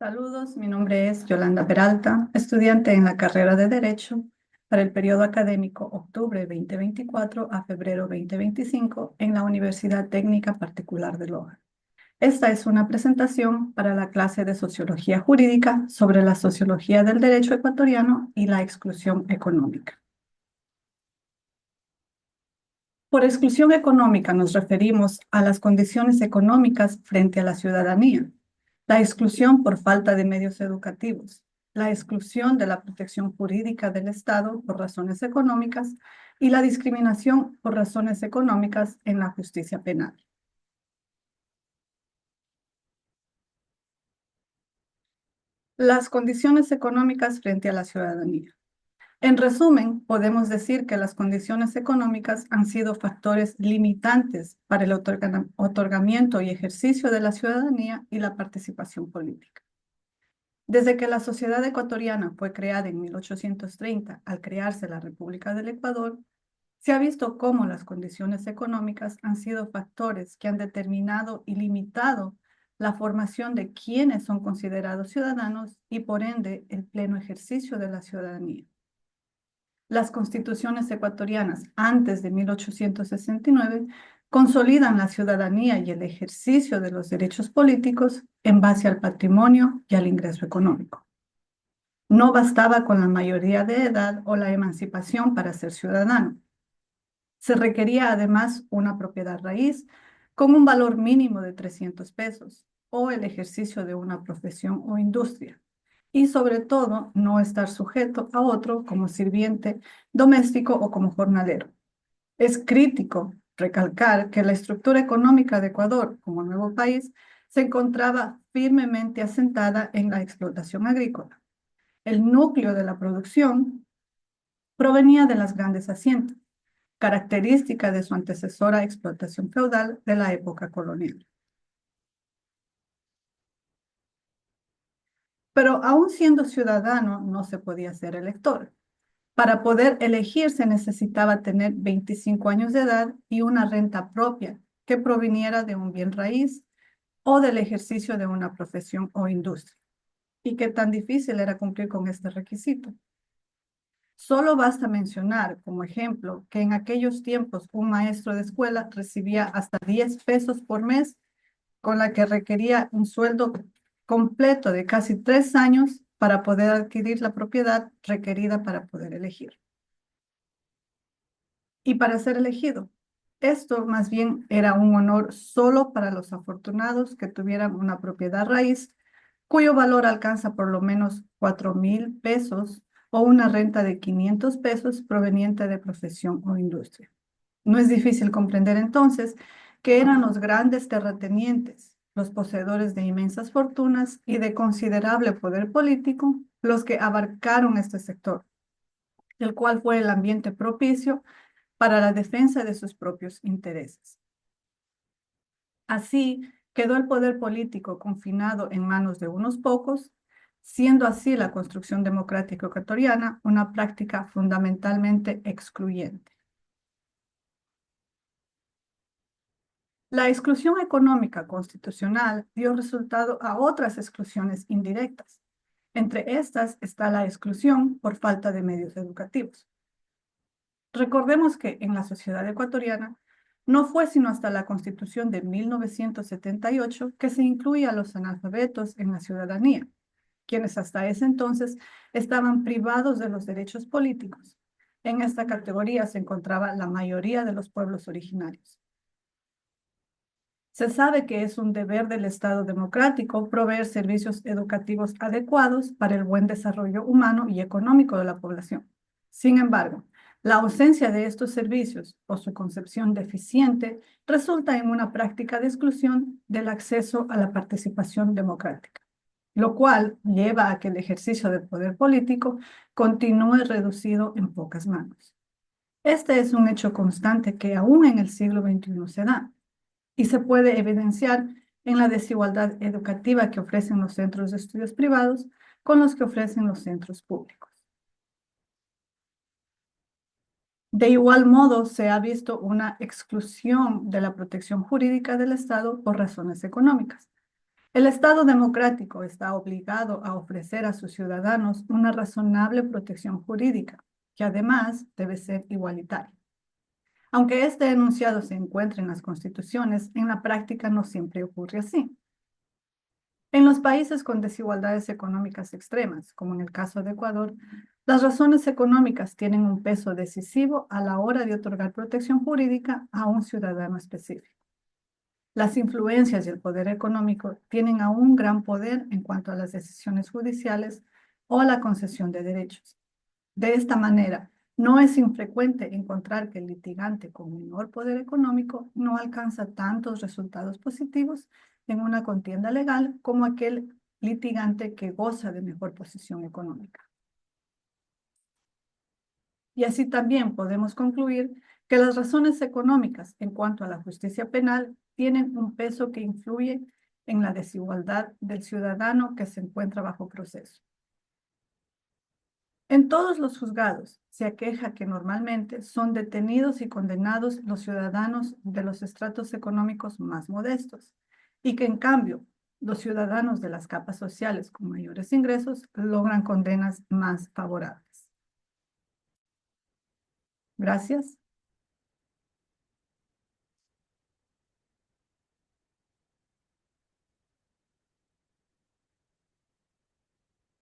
Saludos, mi nombre es Yolanda Peralta, estudiante en la carrera de Derecho para el periodo académico octubre 2024 a febrero 2025 en la Universidad Técnica Particular de Loja. Esta es una presentación para la clase de Sociología Jurídica sobre la sociología del derecho ecuatoriano y la exclusión económica. Por exclusión económica nos referimos a las condiciones económicas frente a la ciudadanía, la exclusión por falta de medios educativos, la exclusión de la protección jurídica del Estado por razones económicas y la discriminación por razones económicas en la justicia penal. Las condiciones económicas frente a la ciudadanía. En resumen, podemos decir que las condiciones económicas han sido factores limitantes para el otorgamiento y ejercicio de la ciudadanía y la participación política. Desde que la sociedad ecuatoriana fue creada en 1830, al crearse la República del Ecuador, se ha visto cómo las condiciones económicas han sido factores que han determinado y limitado la formación de quienes son considerados ciudadanos y, por ende, el pleno ejercicio de la ciudadanía. Las constituciones ecuatorianas antes de 1869 consolidan la ciudadanía y el ejercicio de los derechos políticos en base al patrimonio y al ingreso económico. No bastaba con la mayoría de edad o la emancipación para ser ciudadano. Se requería además una propiedad raíz con un valor mínimo de 300 pesos o el ejercicio de una profesión o industria. Y sobre todo, no estar sujeto a otro como sirviente doméstico o como jornalero. Es crítico recalcar que la estructura económica de Ecuador como nuevo país se encontraba firmemente asentada en la explotación agrícola. El núcleo de la producción provenía de las grandes haciendas, característica de su antecesora explotación feudal de la época colonial. Pero aún siendo ciudadano, no se podía ser elector. Para poder elegir se necesitaba tener 25 años de edad y una renta propia que proviniera de un bien raíz o del ejercicio de una profesión o industria. ¿Y qué tan difícil era cumplir con este requisito? Solo basta mencionar, como ejemplo, que en aquellos tiempos un maestro de escuela recibía hasta 10 pesos por mes, con la que requería un sueldo completo de casi 3 años para poder adquirir la propiedad requerida para poder elegir. Y para ser elegido, esto más bien era un honor solo para los afortunados que tuvieran una propiedad raíz cuyo valor alcanza por lo menos 4,000 pesos o una renta de 500 pesos proveniente de profesión o industria. No es difícil comprender entonces que eran los grandes terratenientes, los poseedores de inmensas fortunas y de considerable poder político, los que abarcaron este sector, el cual fue el ambiente propicio para la defensa de sus propios intereses. Así quedó el poder político confinado en manos de unos pocos, siendo así la construcción democrática ecuatoriana una práctica fundamentalmente excluyente. La exclusión económica constitucional dio resultado a otras exclusiones indirectas. Entre estas está la exclusión por falta de medios educativos. Recordemos que en la sociedad ecuatoriana no fue sino hasta la Constitución de 1978 que se incluía a los analfabetos en la ciudadanía, quienes hasta ese entonces estaban privados de los derechos políticos. En esta categoría se encontraba la mayoría de los pueblos originarios. Se sabe que es un deber del Estado democrático proveer servicios educativos adecuados para el buen desarrollo humano y económico de la población. Sin embargo, la ausencia de estos servicios o su concepción deficiente resulta en una práctica de exclusión del acceso a la participación democrática, lo cual lleva a que el ejercicio del poder político continúe reducido en pocas manos. Este es un hecho constante que aún en el siglo XXI se da y se puede evidenciar en la desigualdad educativa que ofrecen los centros de estudios privados con los que ofrecen los centros públicos. De igual modo, se ha visto una exclusión de la protección jurídica del Estado por razones económicas. El Estado democrático está obligado a ofrecer a sus ciudadanos una razonable protección jurídica, que además debe ser igualitaria. Aunque este enunciado se encuentre en las constituciones, en la práctica no siempre ocurre así. En los países con desigualdades económicas extremas, como en el caso de Ecuador, las razones económicas tienen un peso decisivo a la hora de otorgar protección jurídica a un ciudadano específico. Las influencias y el poder económico tienen aún gran poder en cuanto a las decisiones judiciales o a la concesión de derechos. De esta manera, no es infrecuente encontrar que el litigante con menor poder económico no alcanza tantos resultados positivos en una contienda legal como aquel litigante que goza de mejor posición económica. Y así también podemos concluir que las razones económicas en cuanto a la justicia penal tienen un peso que influye en la desigualdad del ciudadano que se encuentra bajo proceso. En todos los juzgados se aqueja que normalmente son detenidos y condenados los ciudadanos de los estratos económicos más modestos y que en cambio los ciudadanos de las capas sociales con mayores ingresos logran condenas más favorables. Gracias.